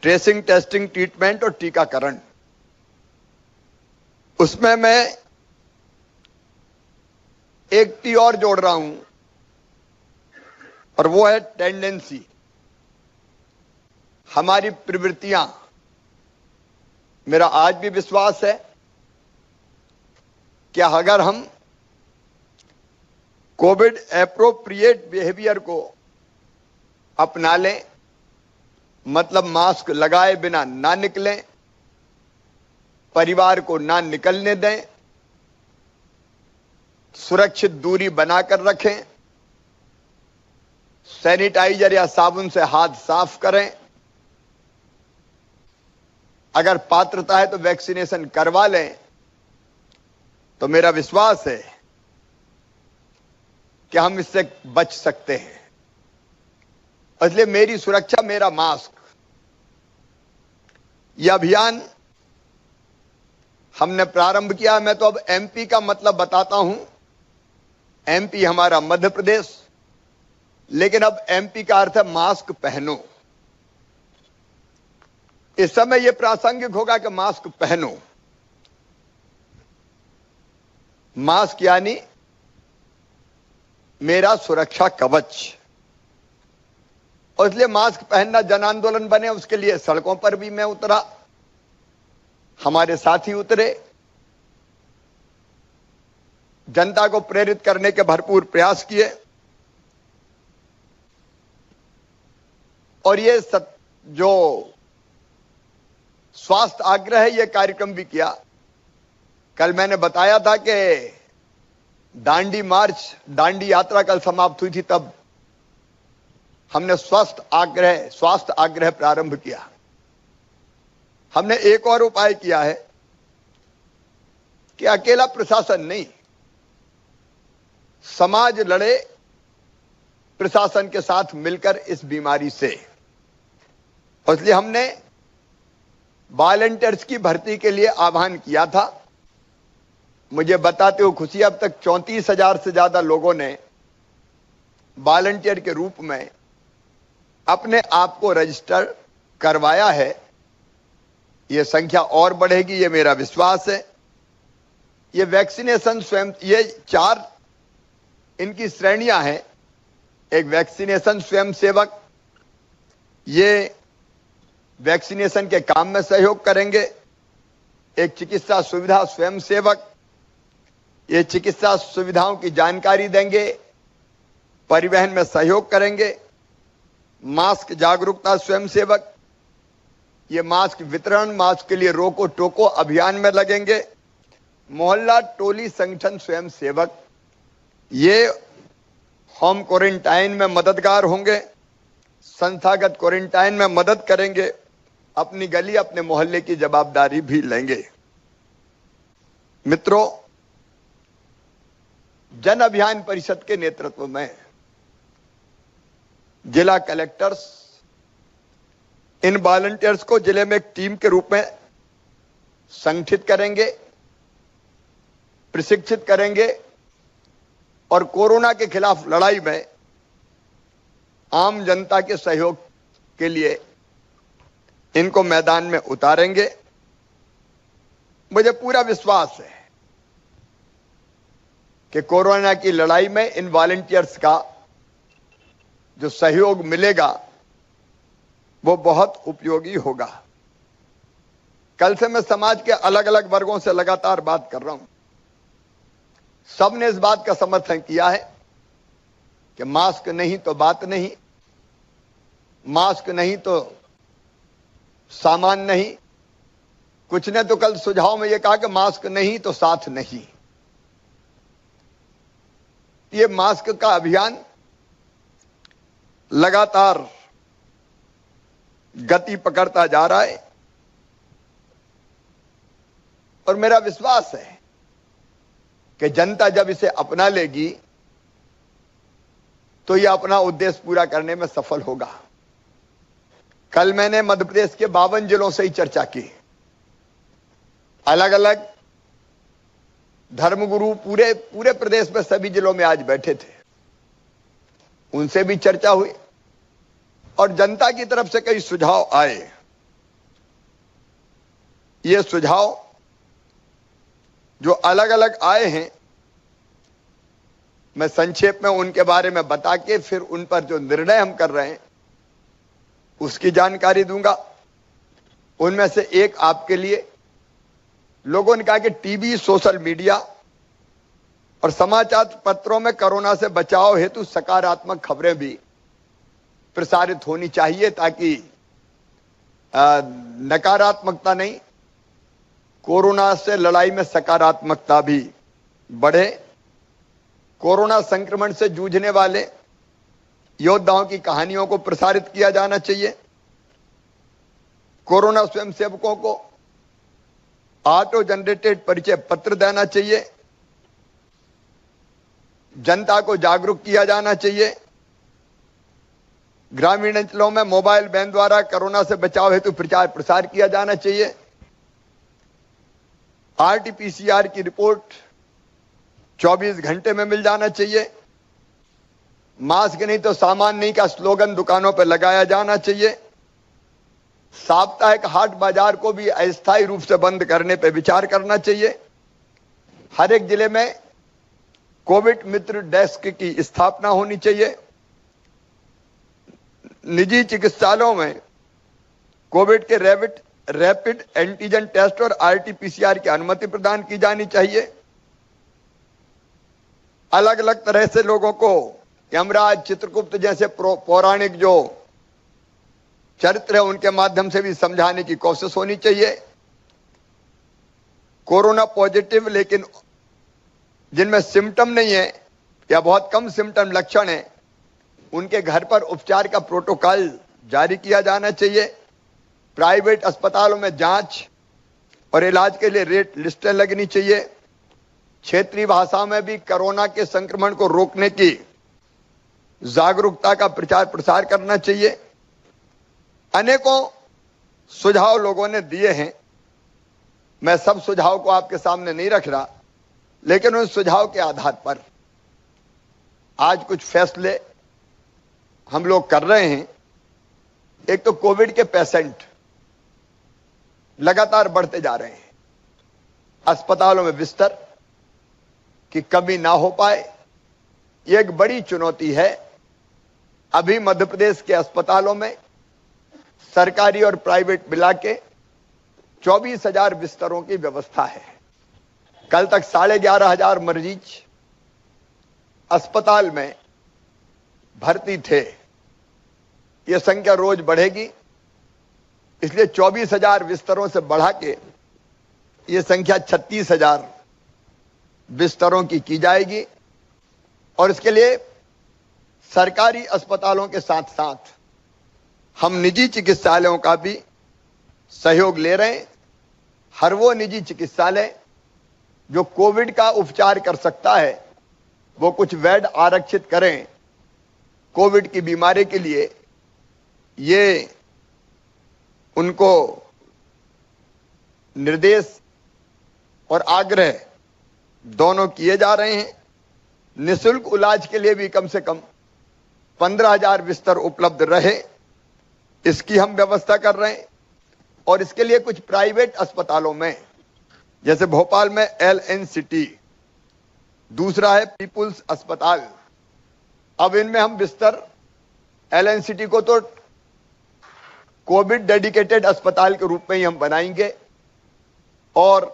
Tracing, testing, treatment और टीकाकरण, उसमें मैं एक टी और जोड़ रहा हूं और वो है टेंडेंसी। हमारी प्रवृत्तियां। मेरा आज भी विश्वास है कि अगर हम कोविड एप्रोप्रिएट बिहेवियर को अपना लें, मतलब मास्क लगाए बिना ना निकलें, परिवार को ना निकलने दें, सुरक्षित दूरी बनाकर रखें, सैनिटाइजर या साबुन से हाथ साफ करें, अगर पात्रता है तो वैक्सीनेशन करवा लें, तो मेरा विश्वास है कि हम इससे बच सकते हैं। इसलिए मेरी सुरक्षा मेरा मास्क, यह अभियान हमने प्रारंभ किया। मैं तो अब एमपी का मतलब बताता हूं। एमपी हमारा मध्य प्रदेश, लेकिन अब एमपी का अर्थ है मास्क पहनो। इस समय यह प्रासंगिक होगा कि मास्क पहनो। मास्क यानी मेरा सुरक्षा कवच, और इसलिए मास्क पहनना जन आंदोलन बने। उसके लिए सड़कों पर भी मैं उतरा, हमारे साथी उतरे, जनता को प्रेरित करने के भरपूर प्रयास किए, और ये जो स्वास्थ्य आग्रह है, ये कार्यक्रम भी किया। कल मैंने बताया था कि दांडी मार्च, दांडी यात्रा कल समाप्त हुई थी, तब हमने स्वास्थ्य आग्रह प्रारंभ किया। हमने एक और उपाय किया है कि अकेला प्रशासन नहीं, समाज लड़े प्रशासन के साथ मिलकर इस बीमारी से। और इसलिए हमने वॉलंटियर्स की भर्ती के लिए आह्वान किया था। मुझे बताते हुए खुशी, अब तक 34,000 से ज्यादा लोगों ने वॉलंटियर के रूप में अपने आप को रजिस्टर करवाया है। यह संख्या और बढ़ेगी, यह मेरा विश्वास है। ये वैक्सीनेशन स्वयं, ये 4 इनकी श्रेणियां हैं। एक वैक्सीनेशन स्वयंसेवक, ये वैक्सीनेशन के काम में सहयोग करेंगे। एक चिकित्सा सुविधा स्वयंसेवक, ये चिकित्सा सुविधाओं की जानकारी देंगे, परिवहन में सहयोग करेंगे। मास्क जागरूकता स्वयंसेवक, ये मास्क वितरण, मास्क के लिए रोको टोको अभियान में लगेंगे। मोहल्ला टोली संगठन स्वयंसेवक, ये होम क्वारंटाइन में मददगार होंगे, संस्थागत क्वारंटाइन में मदद करेंगे, अपनी गली अपने मोहल्ले की जवाबदारी भी लेंगे। मित्रों, जन अभियान परिषद के नेतृत्व में जिला कलेक्टर्स इन वॉलंटियर्स को जिले में एक टीम के रूप में संगठित करेंगे, प्रशिक्षित करेंगे, और कोरोना के खिलाफ लड़ाई में आम जनता के सहयोग के लिए इनको मैदान में उतारेंगे। मुझे पूरा विश्वास है कि कोरोना की लड़ाई में इन वॉलंटियर्स का जो सहयोग मिलेगा वो बहुत उपयोगी होगा। कल से मैं समाज के अलग अलग वर्गों से लगातार बात कर रहा हूं। सबने इस बात का समर्थन किया है कि मास्क नहीं तो बात नहीं, मास्क नहीं तो सामान नहीं। कुछ ने तो कल सुझाव में यह कहा कि मास्क नहीं तो साथ नहीं। ये मास्क का अभियान लगातार गति पकड़ता जा रहा है, और मेरा विश्वास है कि जनता जब इसे अपना लेगी तो यह अपना उद्देश्य पूरा करने में सफल होगा। कल मैंने मध्य प्रदेश के 52 जिलों से ही चर्चा की। अलग अलग धर्मगुरु पूरे प्रदेश में सभी जिलों में आज बैठे थे, उनसे भी चर्चा हुई और जनता की तरफ से कई सुझाव आए। ये सुझाव जो अलग अलग आए हैं, मैं संक्षेप में उनके बारे में बता के फिर उन पर जो निर्णय हम कर रहे हैं उसकी जानकारी दूंगा। उनमें से एक आपके लिए, लोगों ने कहा कि टीवी, सोशल मीडिया और समाचार पत्रों में कोरोना से बचाव हेतु सकारात्मक खबरें भी प्रसारित होनी चाहिए ताकि नकारात्मकता नहीं, कोरोना से लड़ाई में सकारात्मकता भी बढ़े। कोरोना संक्रमण से जूझने वाले योद्धाओं की कहानियों को प्रसारित किया जाना चाहिए। कोरोना स्वयंसेवकों को ऑटो जनरेटेड परिचय पत्र देना चाहिए। जनता को जागरूक किया जाना चाहिए। ग्रामीण अंचलों में मोबाइल वैन द्वारा कोरोना से बचाव हेतु प्रचार प्रसार किया जाना चाहिए। आरटीपीसीआर की रिपोर्ट 24 घंटे में मिल जाना चाहिए। मास्क नहीं तो सामान नहीं का स्लोगन दुकानों पर लगाया जाना चाहिए। साप्ताहिक हाट बाजार को भी अस्थायी रूप से बंद करने पर विचार करना चाहिए। हर एक जिले में कोविड मित्र डेस्क की स्थापना होनी चाहिए। निजी चिकित्सालयों में कोविड के रैपिड एंटीजन टेस्ट और आरटीपीसीआर की अनुमति प्रदान की जानी चाहिए। अलग अलग तरह से लोगों को यमराज, चित्रगुप्त जैसे पौराणिक जो चरित्र है उनके माध्यम से भी समझाने की कोशिश होनी चाहिए। कोरोना पॉजिटिव लेकिन जिनमें सिम्टम नहीं है या बहुत कम सिम्टम लक्षण है, उनके घर पर उपचार का प्रोटोकॉल जारी किया जाना चाहिए। प्राइवेट अस्पतालों में जांच और इलाज के लिए रेट लिस्टें लगनी चाहिए। क्षेत्रीय भाषा में भी कोरोना के संक्रमण को रोकने की जागरूकता का प्रचार प्रसार करना चाहिए। अनेकों सुझाव लोगों ने दिए हैं। मैं सब सुझाव को आपके सामने नहीं रख रहा, लेकिन उन सुझाव के आधार पर आज कुछ फैसले हम लोग कर रहे हैं। एक तो कोविड के पेशेंट लगातार बढ़ते जा रहे हैं। अस्पतालों में बिस्तर की कमी ना हो पाए, यह एक बड़ी चुनौती है। अभी मध्य प्रदेश के अस्पतालों में सरकारी और प्राइवेट मिला के 24,000 बिस्तरों की व्यवस्था है। कल तक 11,500 मरीज अस्पताल में भर्ती थे। यह संख्या रोज बढ़ेगी, इसलिए 24,000 बिस्तरों से बढ़ा के यह संख्या 36,000 बिस्तरों की जाएगी। और इसके लिए सरकारी अस्पतालों के साथ साथ हम निजी चिकित्सालयों का भी सहयोग ले रहे हैं। हर वो निजी चिकित्सालय जो कोविड का उपचार कर सकता है वो कुछ बेड आरक्षित करें। कोविड की बीमारी के लिए ये उनको निर्देश और आग्रह दोनों किए जा रहे हैं। निःशुल्क इलाज के लिए भी कम से कम 15,000 बिस्तर उपलब्ध रहे, इसकी हम व्यवस्था कर रहे हैं। और इसके लिए कुछ प्राइवेट अस्पतालों में, जैसे भोपाल में LNCT, दूसरा है पीपुल्स अस्पताल, अब इनमें हम बिस्तर LNCT को तो कोविड डेडिकेटेड अस्पताल के रूप में ही हम बनाएंगे और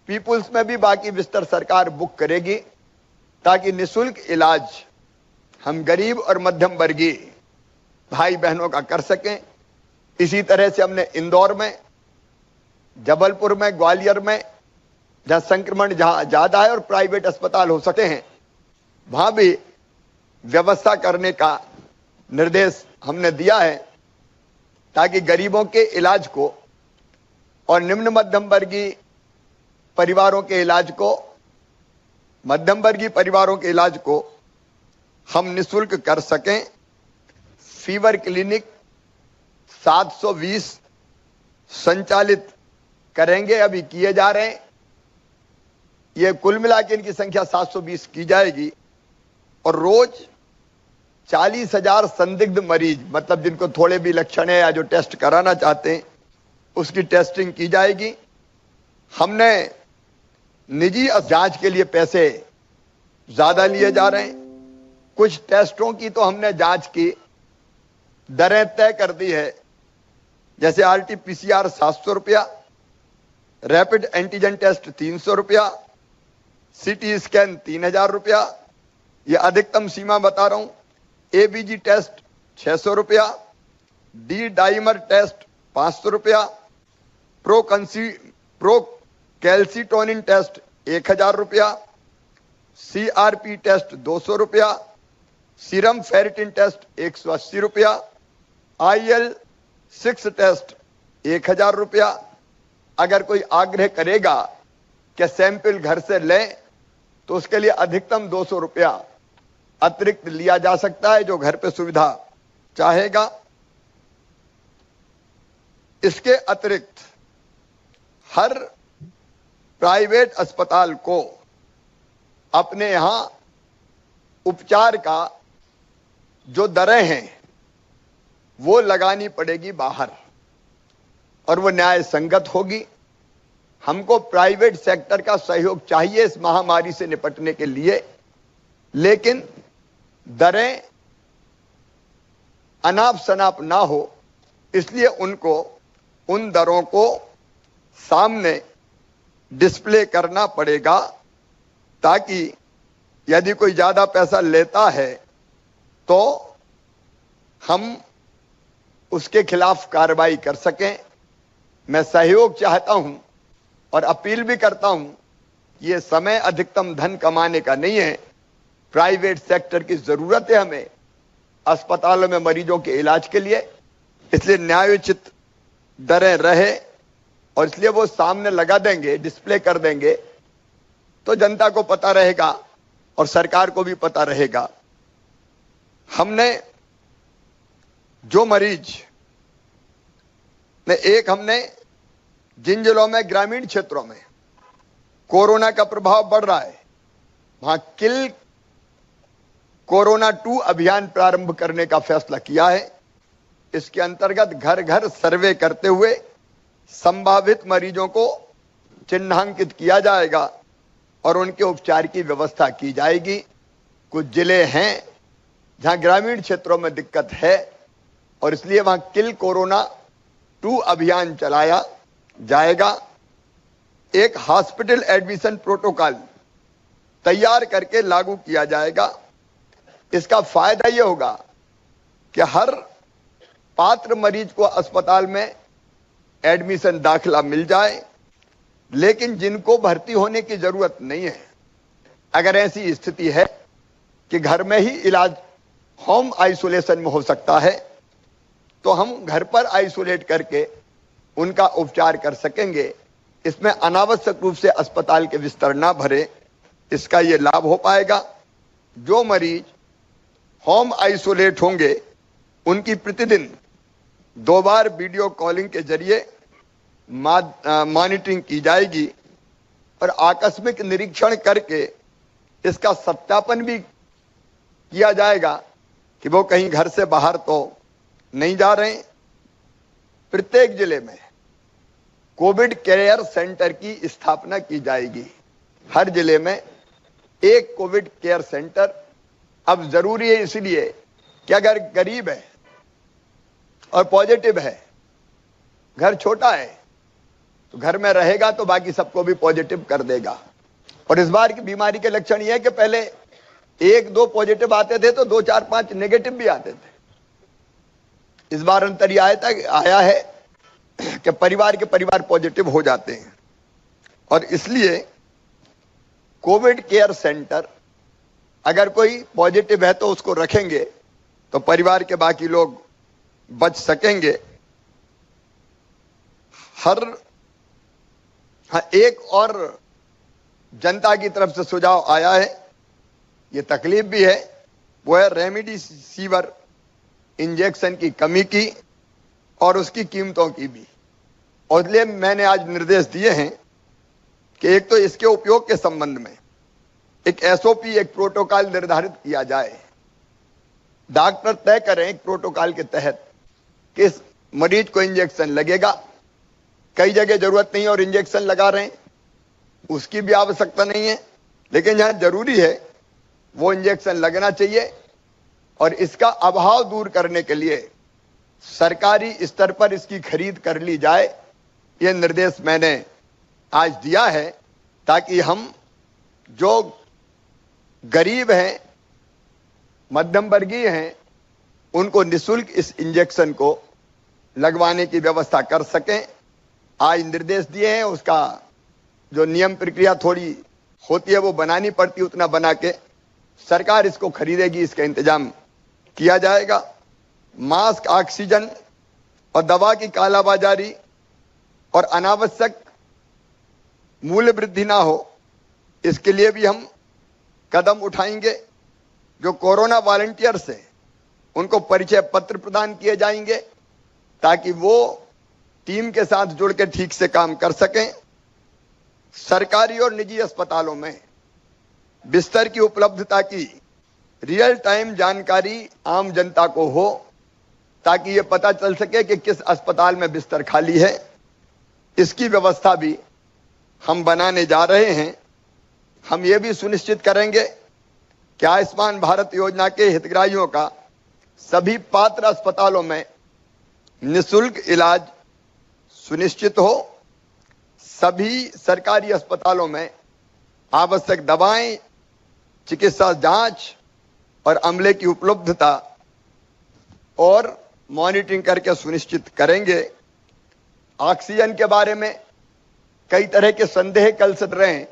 पीपुल्स में भी बाकी बिस्तर सरकार बुक करेगी ताकि निःशुल्क इलाज हम गरीब और मध्यम वर्गीय भाई बहनों का कर सकें। इसी तरह से हमने इंदौर में, जबलपुर में, ग्वालियर में, जहां संक्रमण जहां ज्यादा है और प्राइवेट अस्पताल हो सकते हैं, वहां भी व्यवस्था करने का निर्देश हमने दिया है ताकि गरीबों के इलाज को और निम्न मध्यम वर्गीय परिवारों के इलाज को, मध्यम वर्गीय परिवारों के इलाज को हम निःशुल्क कर सकें। फीवर क्लिनिक 720 संचालित करेंगे, अभी किए जा रहे हैं। ये कुल मिला के इनकी संख्या 720 की जाएगी और रोज 40,000 संदिग्ध मरीज, मतलब जिनको थोड़े भी लक्षण है या जो टेस्ट कराना चाहते हैं, उसकी टेस्टिंग की जाएगी। हमने निजी जांच के लिए पैसे ज्यादा लिए जा रहे हैं। कुछ टेस्टों की तो हमने जांच की दरें तय कर दी है, जैसे आरटीपीसीआर 700 रुपया, रैपिड एंटीजन टेस्ट 300 रुपया, सीटी स्कैन 3000 रुपया, यह अधिकतम सीमा बता रहा हूं। एबीजी टेस्ट 600 रुपया, डी डाइमर टेस्ट 500 रुपया, प्रो कैल्सिटोनिन टेस्ट 1000 रुपया, सीआरपी टेस्ट 200 रुपया, सीरम फेरिटिन टेस्ट 180 रुपया, IL-6 टेस्ट 1000 रुपया। अगर कोई आग्रह करेगा कि सैंपल घर से लें तो उसके लिए अधिकतम 200 रुपया अतिरिक्त लिया जा सकता है, जो घर पे सुविधा चाहेगा। इसके अतिरिक्त हर प्राइवेट अस्पताल को अपने यहां उपचार का जो दरें हैं वो लगानी पड़ेगी बाहर, और वो न्याय संगत होगी। हमको प्राइवेट सेक्टर का सहयोग चाहिए इस महामारी से निपटने के लिए, लेकिन दरें अनाप शनाप ना हो, इसलिए उनको उन दरों को सामने डिस्प्ले करना पड़ेगा, ताकि यदि कोई ज्यादा पैसा लेता है तो हम उसके खिलाफ कार्रवाई कर सकें। मैं सहयोग चाहता हूं और अपील भी करता हूं, ये समय अधिकतम धन कमाने का नहीं है। प्राइवेट सेक्टर की जरूरत है हमें अस्पतालों में मरीजों के इलाज के लिए, इसलिए न्यायोचित दरें रहे, और इसलिए वो सामने लगा देंगे, डिस्प्ले कर देंगे, तो जनता को पता रहेगा और सरकार को भी पता रहेगा। हमने जो मरीज हमने जिन जिलों में ग्रामीण क्षेत्रों में कोरोना का प्रभाव बढ़ रहा है, वहां किल कोरोना 2 अभियान प्रारंभ करने का फैसला किया है। इसके अंतर्गत घर घर सर्वे करते हुए संभावित मरीजों को चिन्हांकित किया जाएगा और उनके उपचार की व्यवस्था की जाएगी। कुछ जिले हैं जहां ग्रामीण क्षेत्रों में दिक्कत है, और इसलिए वहां किल कोरोना 2 अभियान चलाया जाएगा। एक हॉस्पिटल एडमिशन प्रोटोकॉल तैयार करके लागू किया जाएगा। इसका फायदा यह होगा कि हर पात्र मरीज को अस्पताल में एडमिशन दाखिला मिल जाए, लेकिन जिनको भर्ती होने की जरूरत नहीं है, अगर ऐसी स्थिति है कि घर में ही इलाज होम आइसोलेशन में हो सकता है, तो हम घर पर आइसोलेट करके उनका उपचार कर सकेंगे। इसमें अनावश्यक रूप से अस्पताल के बिस्तर ना भरे, इसका यह लाभ हो पाएगा। जो मरीज होम आइसोलेट होंगे उनकी प्रतिदिन 2 बार वीडियो कॉलिंग के जरिए मॉनिटरिंग की जाएगी, और आकस्मिक निरीक्षण करके इसका सत्यापन भी किया जाएगा कि वो कहीं घर से बाहर तो नहीं जा रहे हैं। प्रत्येक जिले में कोविड केयर सेंटर की स्थापना की जाएगी। हर जिले में एक कोविड केयर सेंटर। अब जरूरी है इसलिए कि अगर गरीब है और पॉजिटिव है, घर छोटा है, तो घर में रहेगा तो बाकी सबको भी पॉजिटिव कर देगा। और इस बार की बीमारी के लक्षण यह है कि पहले 1-2 पॉजिटिव आते थे तो 2-4-5 नेगेटिव भी आते थे। इस बार अंतर यह आया है कि परिवार के परिवार पॉजिटिव हो जाते हैं, और इसलिए कोविड केयर सेंटर अगर कोई पॉजिटिव है तो उसको रखेंगे तो परिवार के बाकी लोग बच सकेंगे। एक और जनता की तरफ से सुझाव आया है, ये तकलीफ भी है, वो है रेमडेसिविर इंजेक्शन की कमी की और उसकी कीमतों की भी। और इसलिए मैंने आज निर्देश दिए हैं कि एक तो इसके उपयोग के संबंध में एक SOP, एक प्रोटोकॉल निर्धारित किया जाए। डॉक्टर तय करें एक प्रोटोकॉल के तहत किस मरीज को इंजेक्शन लगेगा, कई जगह जरूरत नहीं है और इंजेक्शन लगा रहे हैं, उसकी भी आवश्यकता नहीं है, लेकिन जहां जरूरी है वो इंजेक्शन लगना चाहिए। और इसका अभाव दूर करने के लिए सरकारी स्तर पर इसकी खरीद कर ली जाए, ये निर्देश मैंने आज दिया है, ताकि हम जो गरीब हैं, मध्यम वर्गीय हैं, उनको निःशुल्क इस इंजेक्शन को लगवाने की व्यवस्था कर सकें। आज निर्देश दिए हैं, उसका जो नियम प्रक्रिया थोड़ी होती है वो बनानी पड़ती है, उतना बना के सरकार इसको खरीदेगी, इसका इंतजाम किया जाएगा। मास्क, ऑक्सीजन और दवा की कालाबाजारी और अनावश्यक मूल्य वृद्धि ना हो, इसके लिए भी हम कदम उठाएंगे। जो कोरोना वॉलंटियर्स हैं उनको परिचय पत्र प्रदान किए जाएंगे ताकि वो टीम के साथ जुड़ के ठीक से काम कर सकें। सरकारी और निजी अस्पतालों में बिस्तर की उपलब्धता की रियल टाइम जानकारी आम जनता को हो, ताकि ये पता चल सके कि किस अस्पताल में बिस्तर खाली है। इसकी व्यवस्था भी हम बनाने जा रहे हैं। हम ये भी सुनिश्चित करेंगे कि आयुष्मान भारत योजना के हितग्राहियों का सभी पात्र अस्पतालों में निःशुल्क इलाज सुनिश्चित हो। सभी सरकारी अस्पतालों में आवश्यक दवाएं, चिकित्सा जांच और अमले की उपलब्धता और मॉनिटरिंग करके सुनिश्चित करेंगे। ऑक्सीजन के बारे में कई तरह के संदेह कल चल रहे हैं।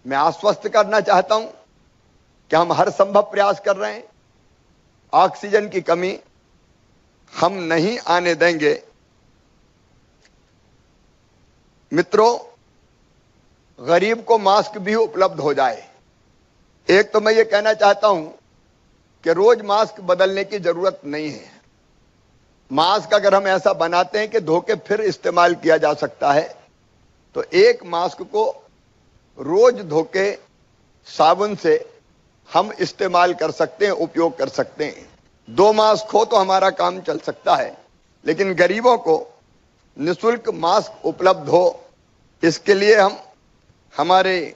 मैं आश्वस्त करना चाहता हूं कि हम हर संभव प्रयास कर रहे हैं। ऑक्सीजन की कमी हम नहीं आने देंगे। मित्रों, गरीब को मास्क भी उपलब्ध हो जाए। एक तो मैं ये कहना चाहता हूं कि रोज मास्क बदलने की जरूरत नहीं है। मास्क अगर हम ऐसा बनाते हैं कि धो के फिर इस्तेमाल किया जा सकता है, तो एक मास्क को रोज धो के साबुन से हम इस्तेमाल कर सकते हैं, उपयोग कर सकते हैं। 2 मास्क हो तो हमारा काम चल सकता है, लेकिन गरीबों को निःशुल्क मास्क उपलब्ध हो, इसके लिए हम हमारे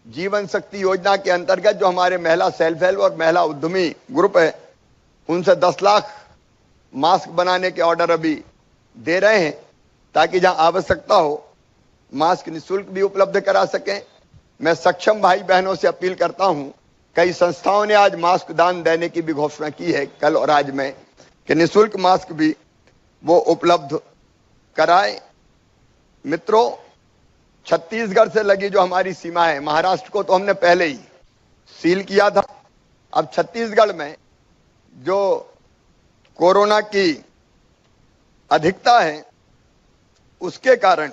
जीवन शक्ति योजना के अंतर्गत जो हमारे महिला सेल्फ हेल्प और महिला उद्यमी ग्रुप है, उनसे 10 लाख मास्क बनाने के ऑर्डर अभी दे रहे हैं, ताकि जहां आवश्यकता हो मास्क निःशुल्क भी उपलब्ध करा सकें। मैं सक्षम भाई बहनों से अपील करता हूं, कई संस्थाओं ने आज मास्क दान देने की भी घोषणा की है कल और आज में, कि निःशुल्क मास्क भी वो उपलब्ध कराए। मित्रों, छत्तीसगढ़ से लगी जो हमारी सीमा है, महाराष्ट्र को तो हमने पहले ही सील किया था। अब छत्तीसगढ़ में जो कोरोना की अधिकता है, उसके कारण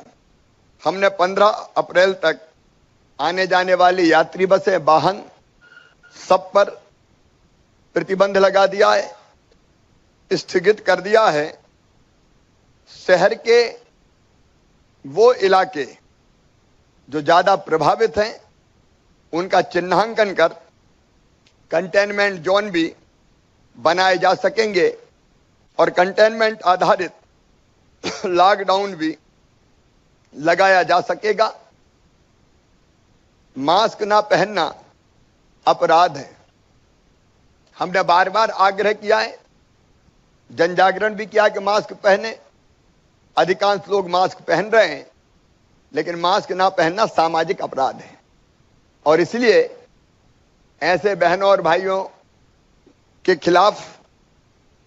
हमने 15 अप्रैल तक आने जाने वाली यात्री बसें, वाहन सब पर प्रतिबंध लगा दिया है, स्थगित कर दिया है। शहर के वो इलाके जो ज्यादा प्रभावित हैं, उनका चिन्हांकन कर कंटेनमेंट जोन भी बनाए जा सकेंगे और कंटेनमेंट आधारित लॉकडाउन भी लगाया जा सकेगा। मास्क ना पहनना अपराध है। हमने बार बार आग्रह किया है, जन जागरण भी किया कि मास्क पहने। अधिकांश लोग मास्क पहन रहे हैं, लेकिन मास्क ना पहनना सामाजिक अपराध है, और इसलिए ऐसे बहनों और भाइयों के खिलाफ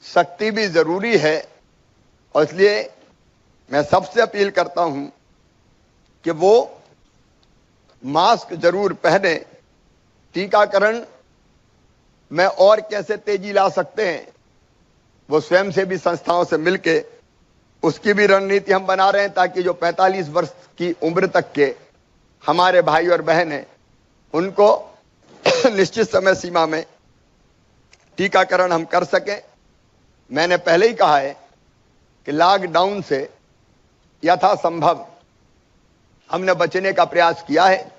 सख्ती भी जरूरी है। और इसलिए मैं सबसे अपील करता हूं कि वो मास्क जरूर पहने। टीकाकरण में और कैसे तेजी ला सकते हैं, वो स्वयंसेवी संस्थाओं से मिलके उसकी भी रणनीति हम बना रहे हैं, ताकि जो 45 वर्ष की उम्र तक के हमारे भाई और बहन हैं, उनको निश्चित समय सीमा में टीकाकरण हम कर सकें। मैंने पहले ही कहा है कि लॉकडाउन से यथासंभव हमने बचने का प्रयास किया है,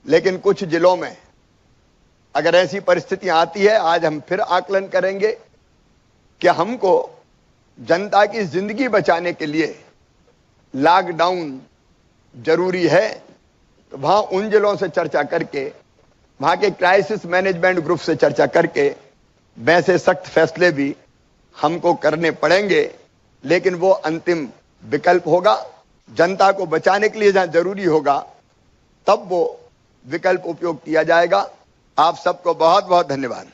लेकिन कुछ जिलों में अगर ऐसी परिस्थितियां आती है, आज हम फिर आकलन करेंगे कि हमको जनता की जिंदगी बचाने के लिए लॉकडाउन जरूरी है, तो वहां उन जिलों से चर्चा करके, वहां के क्राइसिस मैनेजमेंट ग्रुप से चर्चा करके वैसे सख्त फैसले भी हमको करने पड़ेंगे, लेकिन वो अंतिम विकल्प होगा। जनता को बचाने के लिए जहां जरूरी होगा तब वो विकल्प उपयोग किया जाएगा। आप सबको बहुत बहुत धन्यवाद।